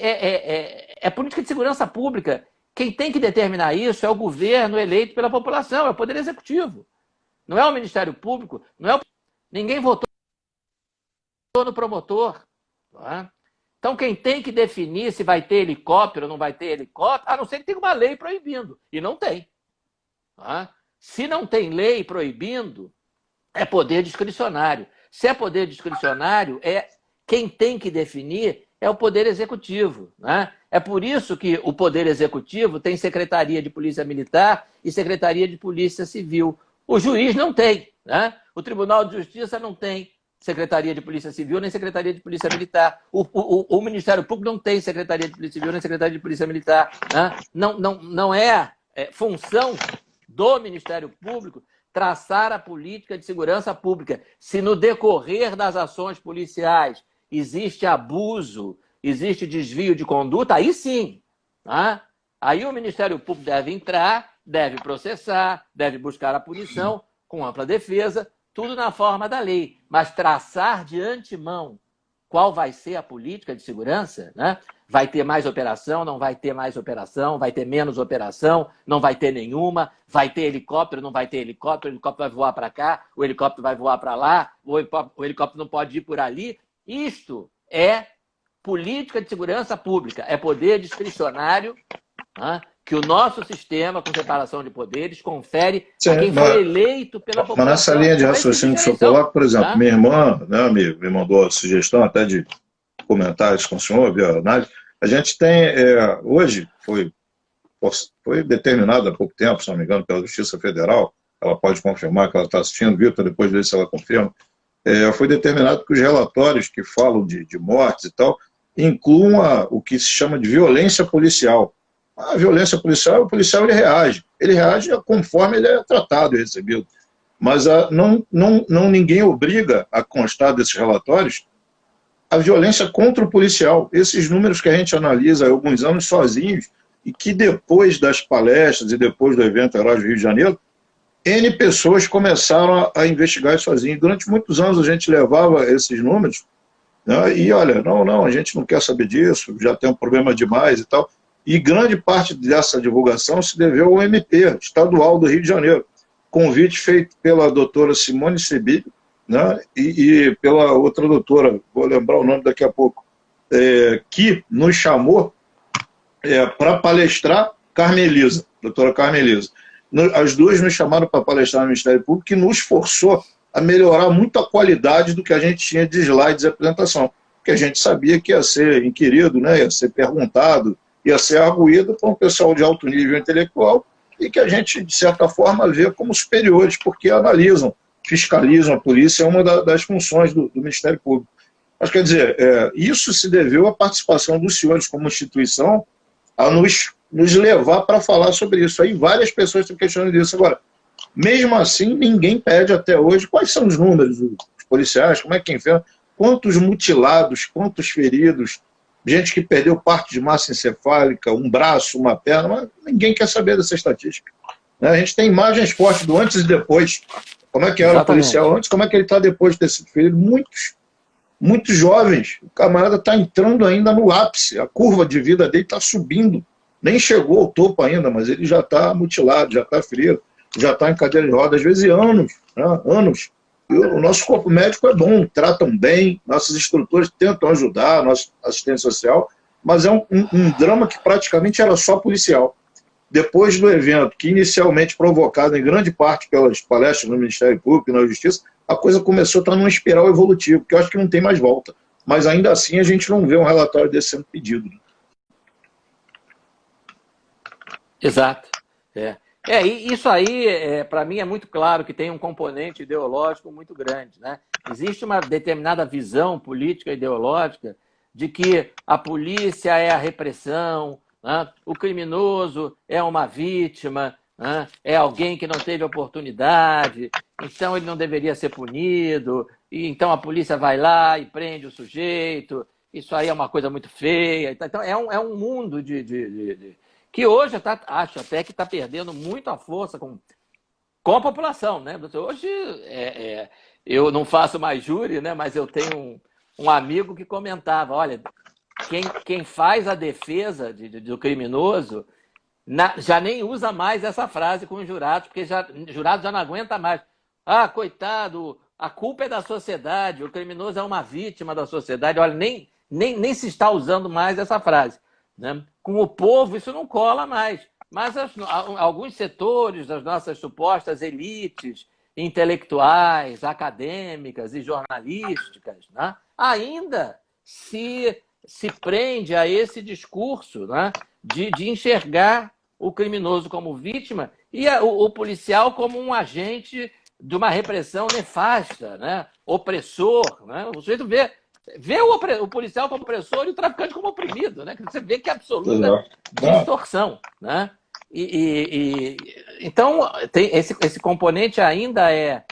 é política de segurança pública. Quem tem que determinar isso é o governo eleito pela população, é o Poder Executivo. Não é o Ministério Público, ninguém votou no promotor. Não é? Então, quem tem que definir se vai ter helicóptero ou não vai ter helicóptero, a não ser que tenha uma lei proibindo. E não tem. Não é? Se não tem lei proibindo, é poder discricionário. Se é poder discricionário, quem tem que definir é o Poder Executivo. Né? É por isso que o Poder Executivo tem Secretaria de Polícia Militar e Secretaria de Polícia Civil. O juiz não tem. Né? O Tribunal de Justiça não tem Secretaria de Polícia Civil nem Secretaria de Polícia Militar. O Ministério Público não tem Secretaria de Polícia Civil nem Secretaria de Polícia Militar. Né? Não é função do Ministério Público traçar a política de segurança pública. Se no decorrer das ações policiais existe abuso, existe desvio de conduta, aí sim. Tá? Aí o Ministério Público deve entrar, deve processar, deve buscar a punição com ampla defesa, tudo na forma da lei. Mas traçar de antemão qual vai ser a política de segurança, né? Vai ter mais operação, não vai ter mais operação, vai ter menos operação, não vai ter nenhuma, vai ter helicóptero, não vai ter helicóptero, o helicóptero vai voar para cá, o helicóptero vai voar para lá, o helicóptero não pode ir por ali. Isto é política de segurança pública, é poder discricionário, né, que o nosso sistema, com separação de poderes, confere a quem foi eleito pela população. Mas nessa linha de raciocínio que o senhor coloca, por exemplo, minha irmã, né, me mandou a sugestão até de comentários com o senhor, via análise. A gente tem, hoje, foi determinado há pouco tempo, se não me engano, pela Justiça Federal, ela pode confirmar que ela está assistindo, Vitor, depois ver se ela confirma, foi determinado que os relatórios que falam de mortes e tal, incluam o que se chama de violência policial. A violência policial, o policial ele reage conforme ele é tratado e recebido. Mas ninguém obriga a constar desses relatórios a violência contra o policial. Esses números que a gente analisa há alguns anos sozinhos, e que depois das palestras e depois do evento Heróis do Rio de Janeiro, N pessoas começaram a investigar sozinhos. Durante muitos anos a gente levava esses números, né, e olha, não, a gente não quer saber disso, já tem um problema demais e tal. E grande parte dessa divulgação se deveu ao MP estadual do Rio de Janeiro. Convite feito pela doutora Simone Sebilho, né, e pela outra doutora, vou lembrar o nome daqui a pouco, que nos chamou para palestrar, doutora Carmelisa. As duas nos chamaram para palestrar no Ministério Público, que nos forçou a melhorar muito a qualidade do que a gente tinha de slides e apresentação, porque a gente sabia que ia ser inquirido, né, ia ser perguntado, ia ser arguído por um pessoal de alto nível intelectual e que a gente, de certa forma, vê como superiores, porque analisam, fiscalizam a polícia, é uma das funções do Ministério Público. Mas, quer dizer, isso se deveu à participação dos senhores como instituição a nos levar para falar sobre isso. Aí várias pessoas estão questionando isso. Agora, mesmo assim, ninguém pede até hoje quais são os números dos policiais, como é que enfrenta, quantos mutilados, quantos feridos, gente que perdeu parte de massa encefálica, um braço, uma perna, mas ninguém quer saber dessa estatística. Né? A gente tem imagens fortes do antes e depois. Como é que era o policial antes, como é que ele está depois de ter sido ferido. Muitos jovens, o camarada está entrando ainda no ápice, a curva de vida dele está subindo, nem chegou ao topo ainda, mas ele já está mutilado, já está ferido, já está em cadeira de rodas, às vezes anos, né? Anos O nosso corpo médico é bom, tratam bem, nossos instrutores tentam ajudar, nossa assistência social, mas é um drama que praticamente era só policial. Depois do evento, que inicialmente provocado em grande parte pelas palestras no Ministério Público e na Justiça, a coisa começou a estar numa espiral evolutiva, que eu acho que não tem mais volta. Mas ainda assim a gente não vê um relatório desse sendo pedido. Exato. E isso aí, para mim, é muito claro que tem um componente ideológico muito grande, né? Existe uma determinada visão política e ideológica de que a polícia é a repressão, né? O criminoso é uma vítima, né? É alguém que não teve oportunidade, então ele não deveria ser punido, e então a polícia vai lá e prende o sujeito. Isso aí é uma coisa muito feia. Então é um mundo que hoje acho até que está perdendo muito a força com a população, né? Hoje eu não faço mais júri, né? Mas eu tenho um amigo que comentava, olha, quem faz a defesa do criminoso já nem usa mais essa frase com os jurados, porque o jurado já não aguenta mais. Ah, coitado, a culpa é da sociedade, o criminoso é uma vítima da sociedade. Olha, nem se está usando mais essa frase, né? Com o povo isso não cola mais, mas alguns setores das nossas supostas elites intelectuais, acadêmicas e jornalísticas, né, ainda se prende a esse discurso, né, de enxergar o criminoso como vítima e o policial como um agente de uma repressão nefasta, né, opressor. Né? O sujeito vê o policial como opressor e o traficante como oprimido, né? Você vê que é absoluta distorção, né? Então, tem esse componente ainda é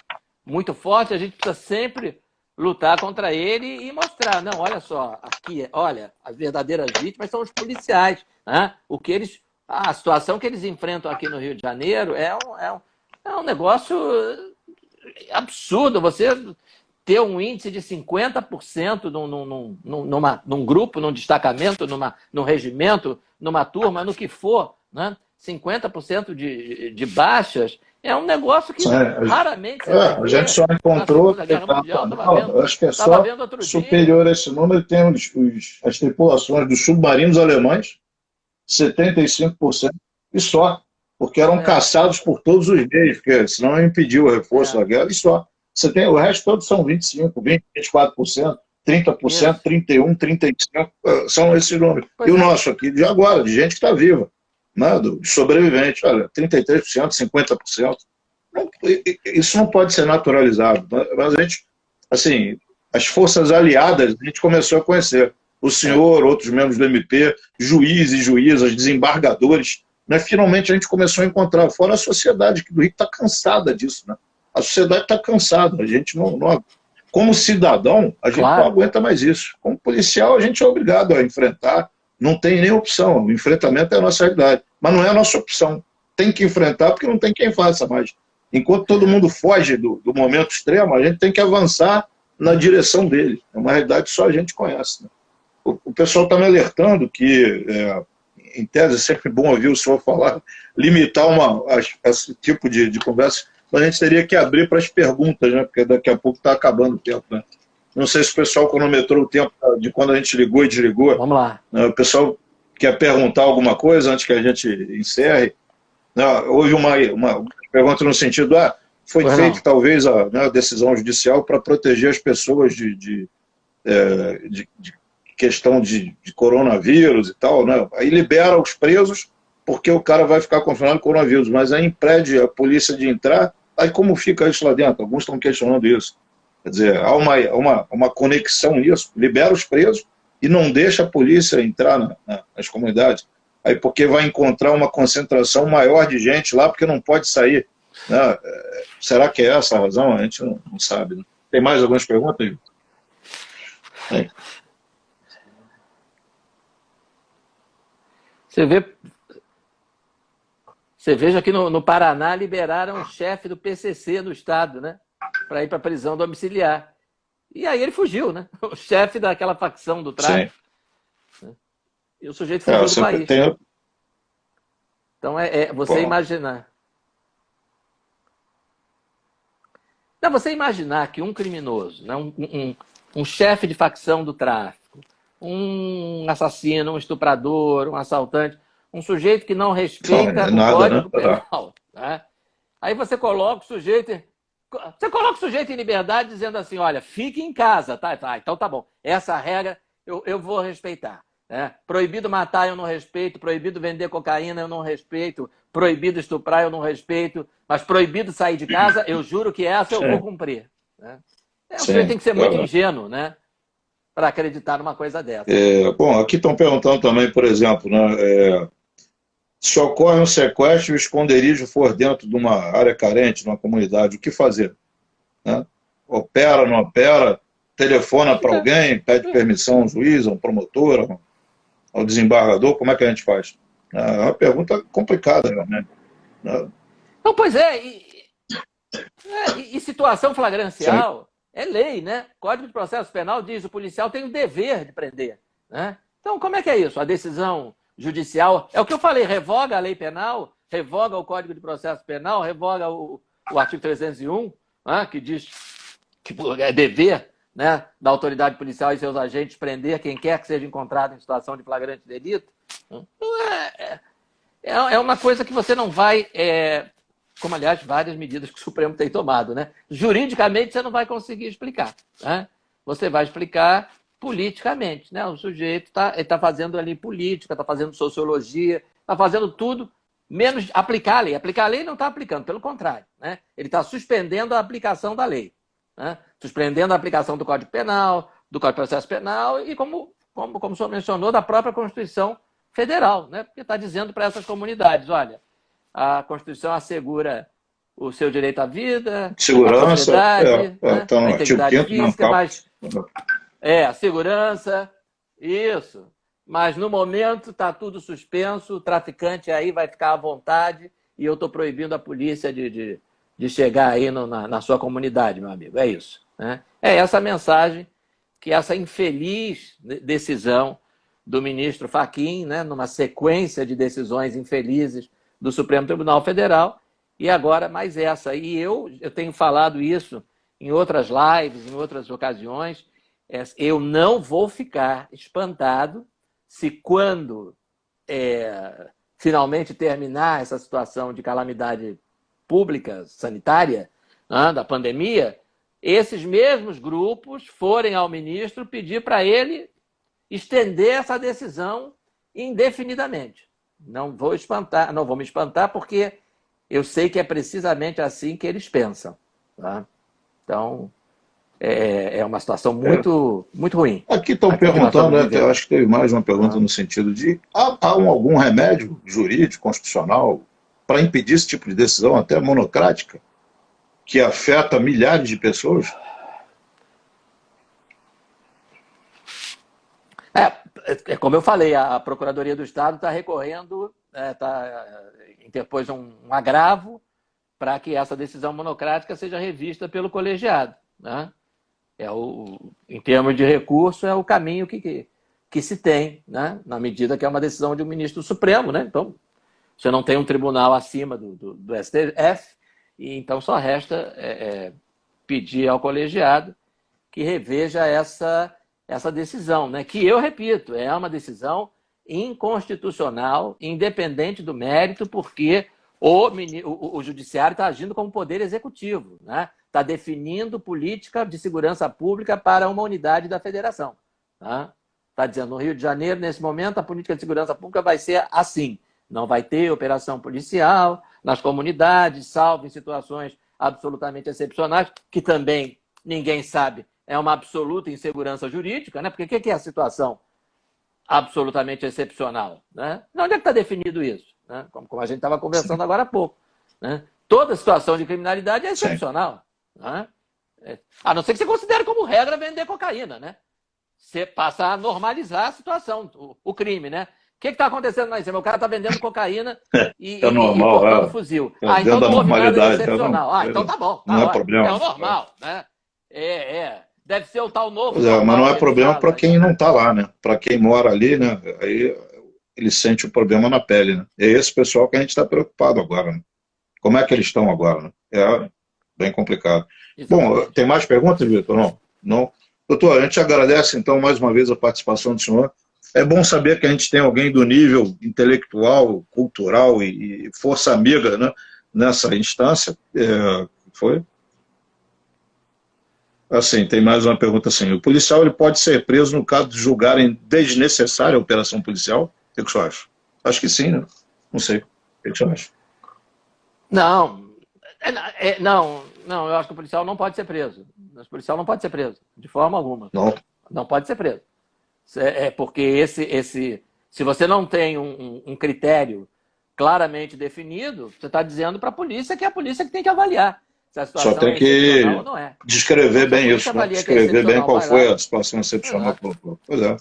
muito forte, a gente precisa sempre lutar contra ele e mostrar, não, olha só, aqui, olha, as verdadeiras vítimas são os policiais, né? A situação que eles enfrentam aqui no Rio de Janeiro é um negócio absurdo. Você ter um índice de 50% num grupo, num destacamento, num regimento, numa turma, no que for, né? 50% de baixas, é um negócio que raramente você vai ver. A gente só encontrou, acho que é só superior a esse número, tem as tripulações dos submarinos alemães, 75%, e só, porque eram caçados por todos os meios, porque senão impediu o reforço da guerra, e só. Você tem, o resto todos são 25%, 20%, 24%, 30%, 31%, 35%, são esses números. E o nosso aqui, de agora, de gente que está viva, né, de sobrevivente, olha, 33%, 50%. Isso não pode ser naturalizado. Mas a gente, assim, as forças aliadas, a gente começou a conhecer. O senhor, outros membros do MP, juízes e juízas, desembargadores, né, finalmente a gente começou a encontrar, fora a sociedade, que do Rio está cansada disso, né? A sociedade está cansada, a gente não, como cidadão, a gente não aguenta mais isso. Como policial, a gente é obrigado a enfrentar, não tem nem opção, o enfrentamento é a nossa realidade, mas não é a nossa opção. Tem que enfrentar porque não tem quem faça mais. Enquanto todo mundo foge do momento extremo, a gente tem que avançar na direção dele. É uma realidade que só a gente conhece. Né? O pessoal está me alertando que, em tese, é sempre bom ouvir o senhor falar, limitar esse tipo de conversa. A gente teria que abrir para as perguntas, né? Porque daqui a pouco está acabando o tempo. Né? Não sei se o pessoal cronometrou o tempo de quando a gente ligou e desligou. Vamos lá. O pessoal quer perguntar alguma coisa antes que a gente encerre. Houve uma pergunta no sentido, foi feita talvez a decisão judicial para proteger as pessoas de questão de coronavírus e tal. Né? Aí libera os presos porque o cara vai ficar confinado com coronavírus, mas aí impede a polícia de entrar. Aí como fica isso lá dentro? Alguns estão questionando isso. Quer dizer, há uma conexão nisso, libera os presos e não deixa a polícia entrar nas comunidades. Aí porque vai encontrar uma concentração maior de gente lá, porque não pode sair. Né? Será que é essa a razão? A gente não sabe. Né? Tem mais algumas perguntas, Igor? Você veja que no Paraná liberaram o chefe do PCC no estado, né? Para ir para a prisão domiciliar. E aí ele fugiu, né? O chefe daquela facção do tráfico. Sim. E o sujeito fugiu do país. Então você imaginar. Não, você imaginar que um criminoso, né, um chefe de facção do tráfico, um assassino, um estuprador, um assaltante, um sujeito que não respeita o Código Penal, né? Aí você coloca o sujeito... Você coloca o sujeito em liberdade dizendo assim, olha, fique em casa, tá, então tá bom. Essa regra eu vou respeitar. Né? Proibido matar, eu não respeito. Proibido vender cocaína, eu não respeito. Proibido estuprar, eu não respeito. Mas proibido sair de casa, eu juro que essa eu vou cumprir. Né? O sujeito tem que ser muito ingênuo, né? Para acreditar numa coisa dessa. Bom, aqui estão perguntando também, por exemplo, né, se ocorre um sequestro e o esconderijo for dentro de uma área carente, numa comunidade, o que fazer? Né? Opera, não opera? Telefona para alguém? Pede permissão a um juiz, a um promotor, ao desembargador? Como é que a gente faz? É uma pergunta complicada, né? Não, pois é. E situação flagrancial é lei, né? Código de Processo Penal diz que o policial tem o dever de prender. Né? Então, como é que é isso? A decisão judicial, é o que eu falei, revoga a lei penal, revoga o Código de Processo Penal, revoga o artigo 301, né, que diz que é dever, né, da autoridade policial e seus agentes prender quem quer que seja encontrado em situação de flagrante delito. Então, é uma coisa que você não vai, como aliás várias medidas que o Supremo tem tomado, né? Juridicamente você não vai conseguir explicar. Né? Você vai explicar politicamente, né? O sujeito está fazendo ali política, está fazendo sociologia, está fazendo tudo, menos aplicar a lei. Aplicar a lei não está aplicando, pelo contrário. Né? Ele está suspendendo a aplicação da lei. Né? Suspendendo a aplicação do Código Penal, do Código de Processo Penal e, como o senhor mencionou, da própria Constituição Federal. Né? Porque está dizendo para essas comunidades, olha, a Constituição assegura o seu direito à vida, segurança, a integridade física, mas... a segurança, isso. Mas no momento está tudo suspenso, o traficante aí vai ficar à vontade e eu estou proibindo a polícia de chegar aí na sua comunidade, meu amigo. É isso. Né? É essa mensagem que essa infeliz decisão do ministro Fachin, né, numa sequência de decisões infelizes do Supremo Tribunal Federal, e agora mais essa. E eu tenho falado isso em outras lives, em outras ocasiões. Eu não vou ficar espantado se quando finalmente terminar essa situação de calamidade pública, sanitária, da pandemia, esses mesmos grupos forem ao ministro pedir para ele estender essa decisão indefinidamente. Não vou me espantar, porque eu sei que é precisamente assim que eles pensam. Tá? Então... É uma situação muito ruim. Aqui estão perguntando, né, eu acho que teve mais uma pergunta no sentido de há algum remédio jurídico, constitucional, para impedir esse tipo de decisão, até monocrática, que afeta milhares de pessoas? Como eu falei, a Procuradoria do Estado está recorrendo, interpôs um agravo para que essa decisão monocrática seja revista pelo colegiado. Né? Em termos de recurso, é o caminho que se tem, né? Na medida que é uma decisão de um ministro do Supremo. Né? Então, você não tem um tribunal acima do STF, e então só resta pedir ao colegiado que reveja essa decisão, né? Que, eu repito, é uma decisão inconstitucional, independente do mérito, porque o judiciário está agindo como poder executivo, né? Está definindo política de segurança pública para uma unidade da federação. Está dizendo, no Rio de Janeiro, nesse momento, a política de segurança pública vai ser assim. Não vai ter operação policial nas comunidades, salvo em situações absolutamente excepcionais, que também ninguém sabe, é uma absoluta insegurança jurídica, né? Porque o que é a situação absolutamente excepcional? Né? Onde é que está definido isso? Né? Como a gente estava conversando agora há pouco. Né? Toda situação de criminalidade é excepcional. Né? A não ser que você considere como regra vender cocaína. Né? Você passa a normalizar a situação, o crime. Né? O que está acontecendo lá em cima? O cara está vendendo cocaína e portando fuzil. Então não houve nada excepcional. Então tá bom. Tá, não é problema. É o normal. Né? Deve ser o tal novo. Mas não é problema para quem não está lá, né? Para quem mora ali, né? Aí ele sente o problema na pele, né? É esse pessoal que a gente está preocupado agora, né? Como é que eles estão agora, né? bem complicado. Exatamente. Bom, tem mais perguntas, Vitor? Não? Não? Doutor, a gente agradece, então, mais uma vez a participação do senhor. É bom saber que a gente tem alguém do nível intelectual, cultural e força amiga, né, nessa instância. Foi? Assim, tem mais uma pergunta assim. O policial ele pode ser preso no caso de julgarem desnecessária a operação policial? O que você acha? Acho que sim, né? Não sei. O que você acha? Não, não, eu acho que o policial não pode ser preso. O policial não pode ser preso, de forma alguma. Não. Não pode ser preso. Porque se você não tem um critério claramente definido, você está dizendo para a polícia que é a polícia que tem que avaliar se a situação Só tem é que excepcional ou não é. descrever bem isso, né? Descrever bem qual foi a situação excepcional. Pois é.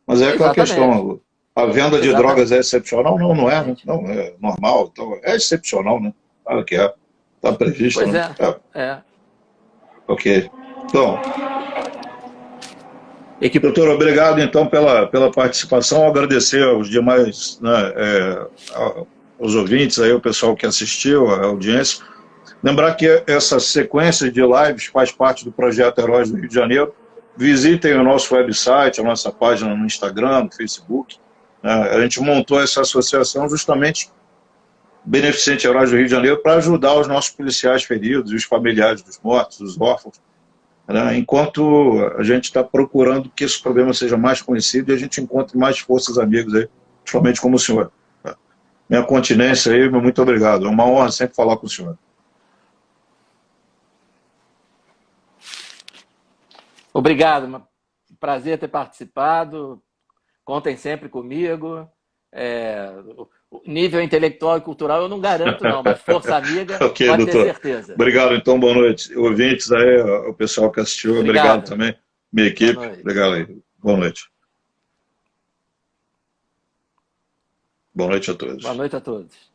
Mas é aquela questão, a venda de drogas é excepcional? Não, não é. Não, é normal. Então, é excepcional, né? Claro que é. Está previsto. Pois né? é. Ok. Então, doutor, obrigado então pela participação. Agradecer aos demais, né, aos ouvintes, aí, o pessoal que assistiu, a audiência. Lembrar que essa sequência de lives faz parte do projeto Heróis do Rio de Janeiro. Visitem o nosso website, a nossa página no Instagram, no Facebook. A gente montou essa associação justamente beneficente Heróis do Rio de Janeiro para ajudar os nossos policiais feridos e os familiares dos mortos, dos órfãos, né? Enquanto a gente está procurando que esse problema seja mais conhecido e a gente encontre mais forças amigas aí, principalmente como o senhor. Minha continência aí, muito obrigado. É uma honra sempre falar com o senhor. Obrigado, prazer ter participado. Contem sempre comigo. O nível intelectual e cultural eu não garanto, não, mas força amiga, ok, pode doutor. ter certeza. Obrigado, então, boa noite. Ouvintes aí, o pessoal que assistiu, obrigado também. Minha equipe, obrigado aí. Boa noite. Boa noite a todos. Boa noite a todos.